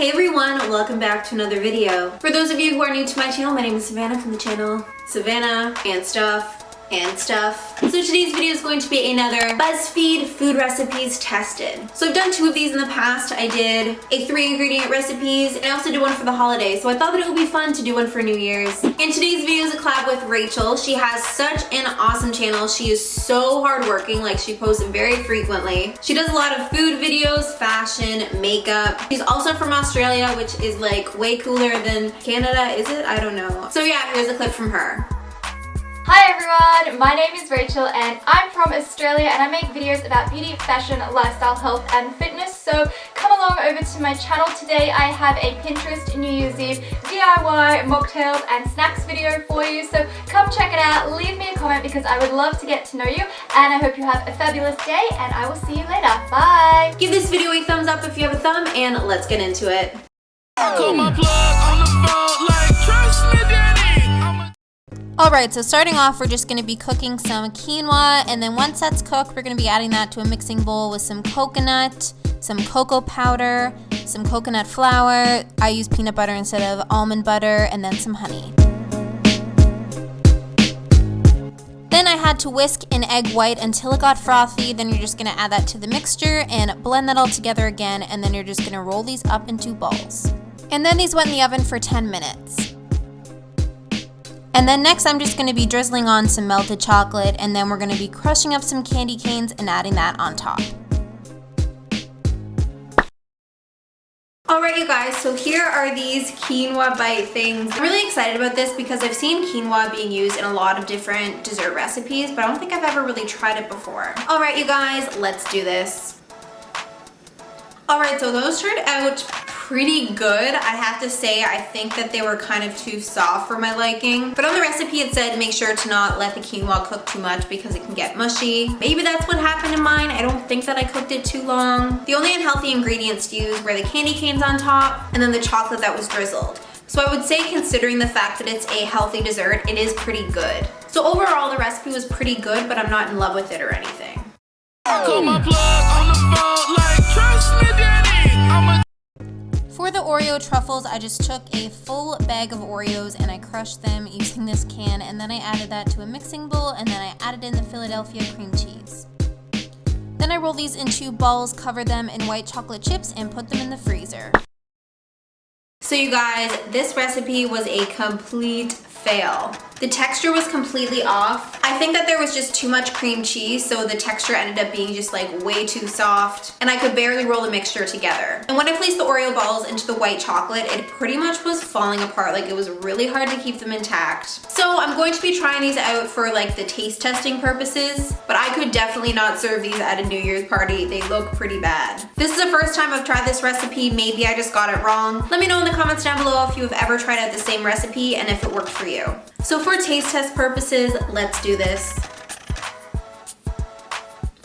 Hey everyone, welcome back to another video. For those of you who are new to my channel, my name is Savannah from the channel Savannah and Stuff. So today's video is going to be another BuzzFeed food recipes tested. So I've done 2 of these in the past. I did a 3-ingredient recipes and I also did one for the holidays. So I thought that it would be fun to do one for New Year's. And today's video is a collab with Rachel. She has such an awesome channel. She is so hardworking, like she posts very frequently. She does a lot of food videos, fashion, makeup. She's also from Australia, which is like way cooler than Canada, is it? I don't know. So yeah, here's a clip from her. Hi everyone, my name is Rachel and I'm from Australia and I make videos about beauty, fashion, lifestyle, health and fitness. So come along over to my channel. Today I have a Pinterest New Year's Eve DIY mocktails and snacks video for you. So come check it out, leave me a comment because I would love to get to know you and I hope you have a fabulous day and I will see you later. Bye! Give this video a thumbs up if you have a thumb and let's get into it. Call my plug on the phone like trust me daddy. Alright, so starting off, we're just going to be cooking some quinoa, and then once that's cooked, we're going to be adding that to a mixing bowl with some coconut, some cocoa powder, some coconut flour. I use peanut butter instead of almond butter, and then some honey. Then I had to whisk an egg white until it got frothy. Then you're just going to add that to the mixture and blend that all together again, and then you're just going to roll these up into balls. And then these went in the oven for 10 minutes. And then next I'm just going to be drizzling on some melted chocolate, and then we're going to be crushing up some candy canes and adding that on top. Alright you guys, so here are these quinoa bite things. I'm really excited about this because I've seen quinoa being used in a lot of different dessert recipes, but I don't think I've ever really tried it before. Alright you guys, let's do this. Alright, so those turned out pretty good. I have to say, I think that they were kind of too soft for my liking. But on the recipe it said make sure to not let the quinoa cook too much because it can get mushy. Maybe that's what happened in mine. I don't think that I cooked it too long. The only unhealthy ingredients used were the candy canes on top and then the chocolate that was drizzled. So I would say, considering the fact that it's a healthy dessert, it is pretty good. So overall the recipe was pretty good, but I'm not in love with it or anything. Call my plug on the phone like trust me daddy. For the Oreo truffles, I just took a full bag of Oreos and I crushed them using this can, and then I added that to a mixing bowl, and then I added in the Philadelphia cream cheese. Then I rolled these into balls, covered them in white chocolate chips, and put them in the freezer. So you guys, this recipe was a complete fail. The texture was completely off. I think that there was just too much cream cheese, so the texture ended up being just like way too soft, and I could barely roll the mixture together. And when I placed the Oreo balls into the white chocolate, it pretty much was falling apart. Like, it was really hard to keep them intact. So I'm going to be trying these out for like the taste testing purposes, but I could definitely not serve these at a New Year's party. They look pretty bad. This is the first time I've tried this recipe. Maybe I just got it wrong. Let me know in the comments down below if you have ever tried out the same recipe and if it worked for you. So for taste test purposes, let's do this.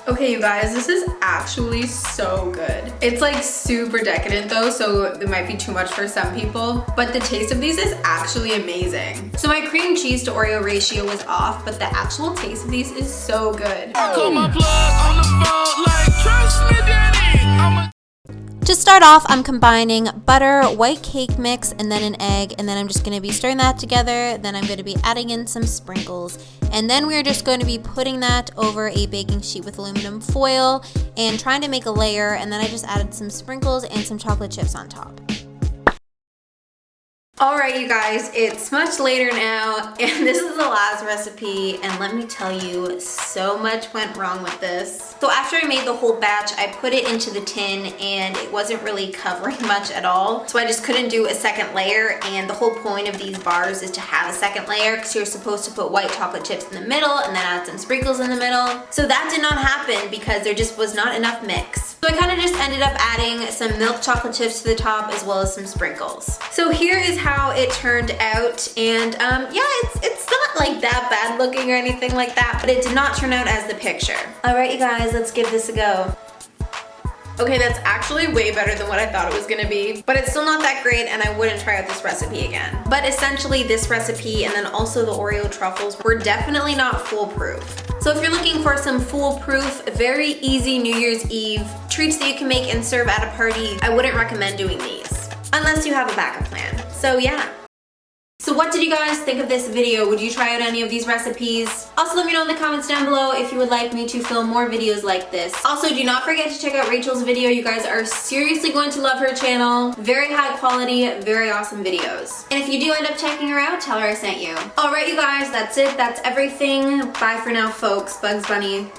Okay you guys, this is actually so good. It's like super decadent though, so it might be too much for some people, but the taste of these is actually amazing. So my cream cheese to Oreo ratio was off, but the actual taste of these is so good. Call my plug on the phone like trust me daddy. To start off, I'm combining butter, white cake mix, and then an egg, and then I'm just going to be stirring that together. Then I'm going to be adding in some sprinkles, and then we're just going to be putting that over a baking sheet with aluminum foil and trying to make a layer, and then I just added some sprinkles and some chocolate chips on top. Alright you guys, it's much later now, and this is the last recipe, and let me tell you, so much went wrong with this. So after I made the whole batch, I put it into the tin, and it wasn't really covering much at all. So I just couldn't do a second layer, and the whole point of these bars is to have a second layer, because you're supposed to put white chocolate chips in the middle, and then add some sprinkles in the middle. So that did not happen, because there just was not enough mix. So I kind of just ended up adding some milk chocolate chips to the top, as well as some sprinkles. So here is how it turned out, and yeah, it's not like that bad looking or anything like that, but it did not turn out as the picture. Alright you guys, let's give this a go. Okay, that's actually way better than what I thought it was gonna be, but it's still not that great, and I wouldn't try out this recipe again. But essentially this recipe and then also the Oreo truffles were definitely not foolproof. So if you're looking for some foolproof, very easy New Year's Eve treats that you can make and serve at a party, I wouldn't recommend doing these. unless you have a backup plan. So yeah. So what did you guys think of this video? Would you try out any of these recipes? Also let me know in the comments down below if you would like me to film more videos like this. Also do not forget to check out Rachel's video. You guys are seriously going to love her channel. Very high quality, very awesome videos. And if you do end up checking her out, tell her I sent you. Alright you guys, that's it. That's everything. Bye for now folks. Bugs Bunny.